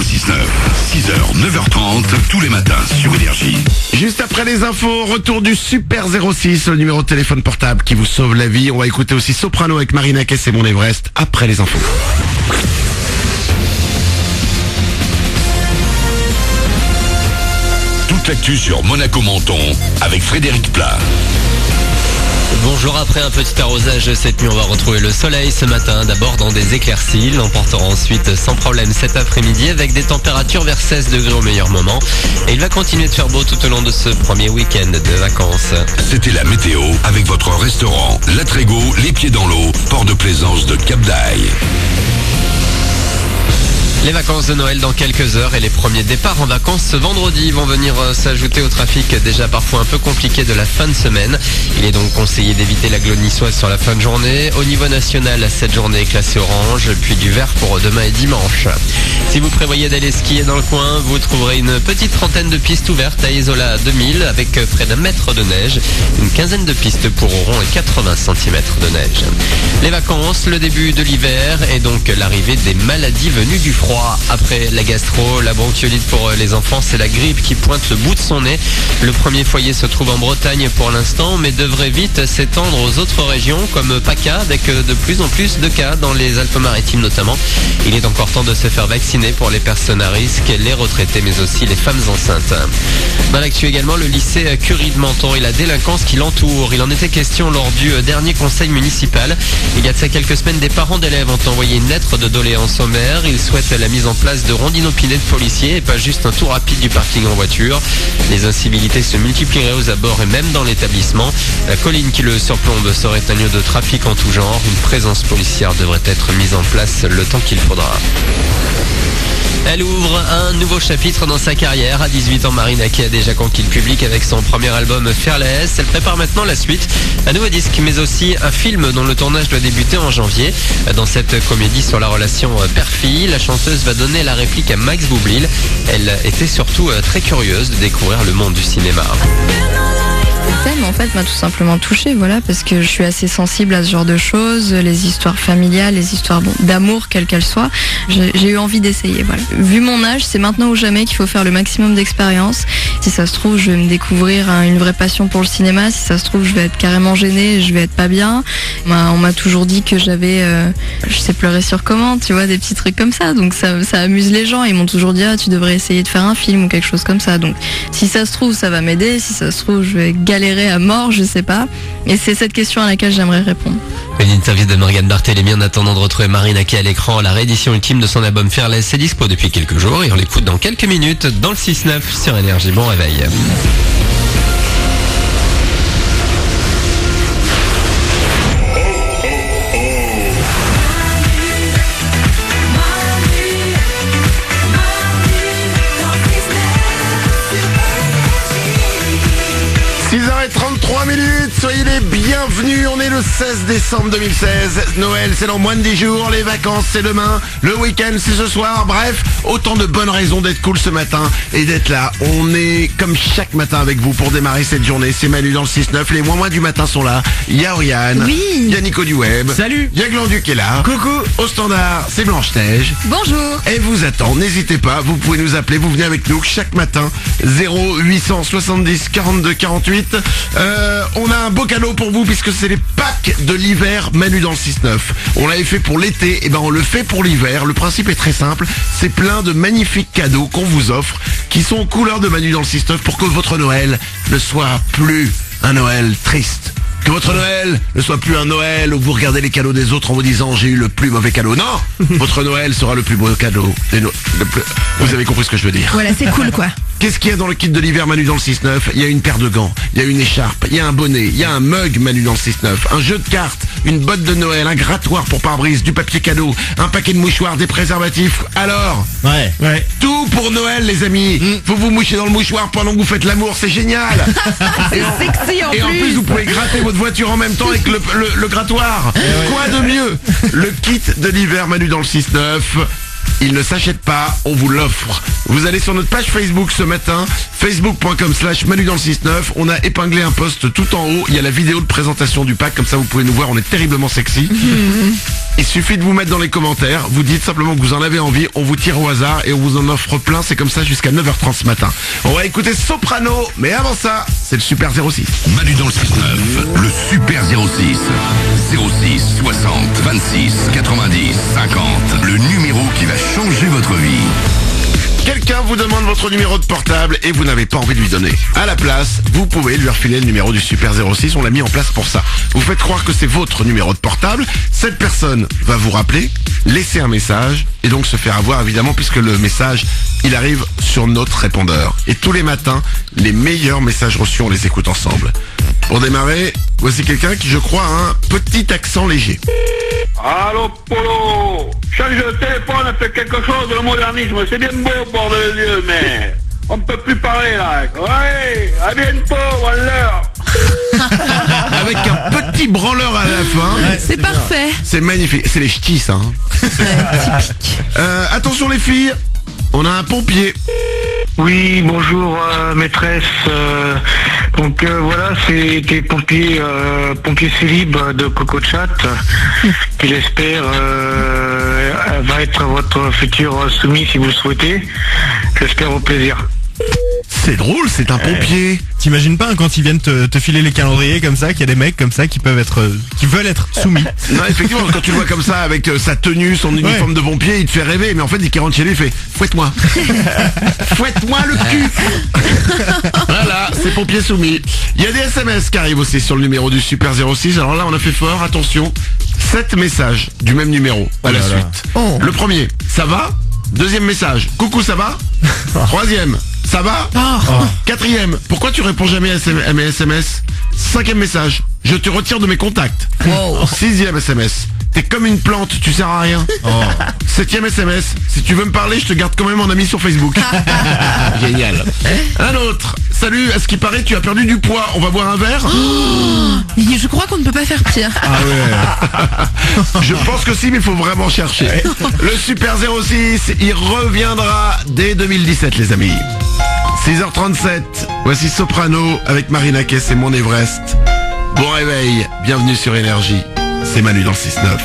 6h, 9h30, tous les matins sur Énergie. Juste après les infos, retour du Super 06, le numéro de téléphone portable qui vous sauve la vie. On va écouter aussi Soprano avec Marina Kaye et Mon Everest après les infos. Toute l'actu sur Monaco Menton avec Frédéric Plat. Bonjour, après un petit arrosage cette nuit, on va retrouver le soleil ce matin, d'abord dans des éclaircies, l'emportera ensuite sans problème cet après-midi avec des températures vers 16 degrés au meilleur moment. Et il va continuer de faire beau tout au long de ce premier week-end de vacances. C'était la météo avec votre restaurant La Trégo, les pieds dans l'eau, port de plaisance de Cap d'Aille. Les vacances de Noël dans quelques heures et les premiers départs en vacances ce vendredi vont venir s'ajouter au trafic déjà parfois un peu compliqué de la fin de semaine. Il est donc conseillé d'éviter l'agglo niçoise sur la fin de journée. Au niveau national, cette journée est classée orange, puis du vert pour demain et dimanche. Si vous prévoyez d'aller skier dans le coin, vous trouverez une petite trentaine de pistes ouvertes à Isola 2000 avec près d'1 mètre de neige, une quinzaine de pistes pour Oron et 80 cm de neige. Les vacances, le début de l'hiver et donc l'arrivée des maladies venues du froid. Après la gastro, la bronchiolite pour les enfants, c'est la grippe qui pointe le bout de son nez. Le premier foyer se trouve en Bretagne pour l'instant, mais devrait vite s'étendre aux autres régions comme PACA, avec de plus en plus de cas dans les Alpes-Maritimes notamment. Il est encore temps de se faire vacciner pour les personnes à risque, les retraités, mais aussi les femmes enceintes. Dans l'actu également, le lycée Curie de Menton et la délinquance qui l'entoure. Il en était question lors du dernier conseil municipal. Il y a de ça quelques semaines, des parents d'élèves ont envoyé une lettre de doléance au maire. Ils souhaitent la mise en place de rondines opinées de policiers et pas juste un tour rapide du parking en voiture. Les incivilités se multiplieraient aux abords et même dans l'établissement. La colline qui le surplombe serait un lieu de trafic en tout genre. Une présence policière devrait être mise en place le temps qu'il faudra. Elle ouvre un nouveau chapitre dans sa carrière. À 18 ans, Marina Kaye a déjà conquis le public avec son premier album Fearless. Elle prépare maintenant la suite, un nouveau disque mais aussi un film dont le tournage doit débuter en janvier. Dans cette comédie sur la relation père-fille, la chanteuse va donner la réplique à Max Boublil. Elle était surtout très curieuse de découvrir le monde du cinéma. Le thème en fait m'a tout simplement touchée, voilà, parce que je suis assez sensible à ce genre de choses, les histoires familiales, les histoires d'amour, quelles qu'elles soient. J'ai eu envie d'essayer, voilà. Vu mon âge, c'est maintenant ou jamais qu'il faut faire le maximum d'expérience. Si ça se trouve, je vais me découvrir une vraie passion pour le cinéma. Si ça se trouve, je vais être carrément gênée, je vais être pas bien. On m'a toujours dit que j'avais, je sais pleurer sur commande, tu vois, des petits trucs comme ça. Donc ça amuse les gens. Ils m'ont toujours dit, tu devrais essayer de faire un film ou quelque chose comme ça. Donc si ça se trouve, ça va m'aider. Si ça se trouve, je vais galérer à mort, je sais pas. Et c'est cette question à laquelle j'aimerais répondre. Une interview de Morgane Barthélémy en attendant de retrouver Marina Kaye à l'écran. La réédition ultime de son album Fearless, c'est dispo depuis quelques jours et on l'écoute dans quelques minutes dans le 6-9 sur Énergie. Bon réveil. Soyez les bienvenus, on est le 16 décembre 2016, Noël c'est dans moins de 10 jours, les vacances c'est demain, le week-end c'est ce soir, bref, autant de bonnes raisons d'être cool ce matin et d'être là. On est comme chaque matin avec vous pour démarrer cette journée, c'est Manu dans le 6-9, les moins du matin sont là, il y a Oriane, il y a Nico du Web, salut, il y a Glandu qui est là, coucou, au standard c'est Blanche-Neige, bonjour, et vous attend, n'hésitez pas, vous pouvez nous appeler, vous venez avec nous chaque matin, 0870 42 48, on a un beau cadeau pour vous puisque c'est les packs de l'hiver Manu dans le 6-9. On l'avait fait pour l'été, et on le fait pour l'hiver. Le principe est très simple, c'est plein de magnifiques cadeaux qu'on vous offre qui sont aux couleurs de Manu dans le 6-9 pour que votre Noël ne soit plus un Noël triste. Que votre Noël ne soit plus un Noël où vous regardez les cadeaux des autres en vous disant j'ai eu le plus mauvais cadeau. Non, votre Noël sera le plus beau cadeau. Vous avez compris ce que je veux dire. Voilà, c'est cool quoi. Qu'est-ce qu'il y a dans le kit de l'hiver Manu dans le 6-9 ? Il y a une paire de gants, il y a une écharpe, il y a un bonnet, il y a un mug Manu dans le 6-9, un jeu de cartes, une botte de Noël, un grattoir pour pare-brise, du papier cadeau, un paquet de mouchoirs, des préservatifs. Alors, ouais. Tout pour Noël les amis. Faut vous moucher dans le mouchoir pendant que vous faites l'amour, c'est génial. C'est sexy en plus. Et en plus vous pouvez gratter votre voiture en même temps avec le grattoir. Quoi de mieux ? Le kit de l'hiver Manu dans le 6-9. Il ne s'achète pas, on vous l'offre. Vous allez sur notre page Facebook ce matin, facebook.com/Manu dans le 6-9. On a épinglé un post tout en haut. Il y a la vidéo de présentation du pack, comme ça vous pouvez nous voir, on est terriblement sexy. Il suffit de vous mettre dans les commentaires, vous dites simplement que vous en avez envie, on vous tire au hasard et on vous en offre plein, c'est comme ça jusqu'à 9h30 ce matin. On va écouter Soprano, mais avant ça, c'est le Super 06. Manu dans le 6-9, le Super 06. 06 60 26 90 50. Le numéro qui va changer votre vie. Quelqu'un vous demande votre numéro de portable et vous n'avez pas envie de lui donner. À la place, vous pouvez lui refiler le numéro du Super 06, on l'a mis en place pour ça. Vous faites croire que c'est votre numéro de portable, cette personne va vous rappeler, laisser un message et donc se faire avoir évidemment puisque le message, il arrive sur notre répondeur. Et tous les matins, les meilleurs messages reçus, on les écoute ensemble. Pour démarrer, voici quelqu'un qui je crois a un petit accent léger. Allô Polo, change de téléphone, fais quelque chose de modernisme, c'est bien beau bordel de Dieu, mais on ne peut plus parler là. Ouais, à bientôt, Waller. Avec un petit branleur à la fin. C'est parfait. C'est magnifique, c'est les ch'tis ça. Typique. Attention les filles, on a un pompier. Oui, bonjour maîtresse. Donc voilà, c'est des pompiers célib de Coco Chat qui j'espère va être votre futur soumis si vous le souhaitez. J'espère au plaisir. C'est drôle, c'est un pompier. T'imagines pas quand ils viennent te filer les calendriers comme ça, qu'il y a des mecs comme ça qui veulent être soumis. Non, effectivement, quand tu le vois comme ça, avec sa tenue, son uniforme de pompier, il te fait rêver, mais en fait, dès qu'il rentre chez lui, il fait « Fouette-moi ». Fouette-moi le cul. Voilà, c'est pompier soumis. Il y a des SMS qui arrivent aussi sur le numéro du Super 06. Alors là, on a fait fort, attention, 7 messages du même numéro à la suite. Oh. Le premier, ça va? Deuxième message, coucou, ça va? Troisième, ça va? Quatrième, pourquoi tu réponds jamais à mes SMS? Cinquième message, je te retire de mes contacts. Sixième SMS, t'es comme une plante, tu sers à rien. Septième SMS, si tu veux me parler, je te garde quand même en ami sur Facebook. Génial. Un autre, salut, à ce qui paraît, tu as perdu du poids, on va boire un verre? Je crois qu'on ne peut pas faire pire. Je pense que si, mais il faut vraiment chercher. Le Super 06, il reviendra dès 2017, les amis. 6h37, voici Soprano avec Marina Kaye, c'est Mon Everest. Bon réveil, bienvenue sur Énergie. C'est Manu dans le 6-9.